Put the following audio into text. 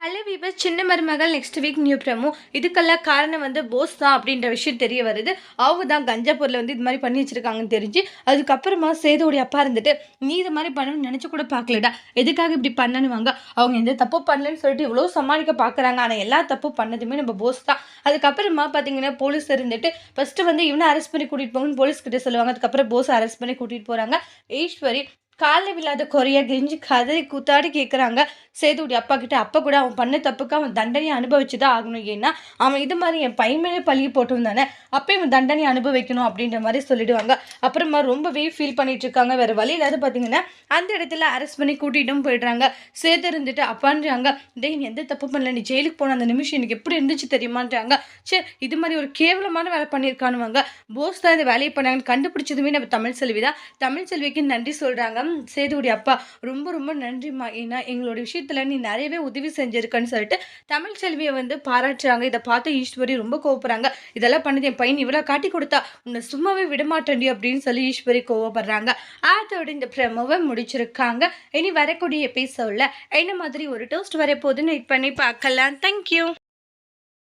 Hello viewer சின்ன மருமகள் next week new promo. இதுக்கெல்லாம் காரணம் போஸ் தான் அப்படின்ற விஷயம் தெரிய வருது. அவங்க தான் கஞ்சா பொருளை இது மாதிரி பண்ணி வச்சிருக்காங்கன்னு தெரிஞ்சு, அதுக்கப்புறமா சேதுவோடைய அப்பா இருந்துட்டு, நீ இது மாதிரி பண்ணணும்னு நினச்சி கூட பார்க்கலடா, எதுக்காக இப்படி பண்ணணுவாங்க, அவங்க எந்த தப்பு பண்ணலன்னு சொல்லிட்டு இவ்வளோ சமாளிக்க பார்க்குறாங்க. ஆனால் எல்லா தப்பு பண்ணதுமே நம்ம போஸ் தான். அதுக்கப்புறமா பார்த்தீங்கன்னா போலீஸ் இருந்துட்டு ஃபஸ்ட்டு இவனை அரெஸ்ட் பண்ணி கூட்டிகிட்டு போங்கன்னு போலீஸ் கிட்ட சொல்லுவாங்க. அதுக்கப்புறம் போஸ் அரெஸ்ட் பண்ணி கூட்டிகிட்டு போகிறாங்க. ஈஸ்வரி காலைல விழாத குறைய கெஞ்சி கதறி கூத்தாடி கேட்குறாங்க சேதுடைய அப்பா கிட்ட. அப்பா கூட அவன் பண்ண தப்புக்கு அவன் தண்டனையை அனுபவிச்சு தான் ஆகணும். ஏன்னா அவன் இது மாதிரி என் பையன் மேலே பழகி போட்டவன் தானே, அப்போ இவன் தண்டனையை அனுபவிக்கணும் அப்படின்ற மாதிரி சொல்லிடுவாங்க. அப்புறமா ரொம்பவே ஃபீல் பண்ணிட்டு இருக்காங்க. வேற வழி இல்லாத பார்த்தீங்கன்னா அந்த இடத்துல அரெஸ்ட் பண்ணி கூட்டிட்டும் போயிடுறாங்க. சேது இருந்துட்டு அப்பான்றாங்க, டேய் நீ எந்த தப்பு பண்ணல, நீ ஜெயிலுக்கு போன அந்த நிமிஷம் எனக்கு எப்படி இருந்துச்சு தெரியுமான்றாங்க. சே இது மாதிரி ஒரு கேவலமான வேலை பண்ணியிருக்கானுவாங்க. போஸ் தான் இந்த வேலையை பண்ணாங்கன்னு கண்டுபிடிச்சதுமே நம்ம தமிழ் செல்வி தான். தமிழ் செல்விக்கு நன்றி சொல்றாங்க சேதுவுடைய அப்பா. ரொம்ப ரொம்ப நன்றிம்மா, ஏன்னா எங்களோட விஷயத்துல நீ நிறையவே உதவி செஞ்சிருக்கன்னு சொல்லிட்டு தமிழ் செல்வியை பாராட்டுறாங்க. இதை பார்த்து ஈஸ்வரி ரொம்ப கோவப்படுறாங்க. இதெல்லாம் பண்ணது என் பையன் இவ்வளோ காட்டி கொடுத்தா உன்னை சும்மாவே விடமாட்டேன்டி அப்படின்னு சொல்லி ஈஸ்வரி கோவப்படுறாங்க. அதோட இந்த ப்ரமோவை முடிச்சிருக்காங்க. இனி வரக்கூடிய எபிசோட்ல என்ன மாதிரி ஒரு டோஸ்ட் வரப்போகுதுன்னு வெயிட் பண்ணி பார்க்கலாம். தேங்க்யூ.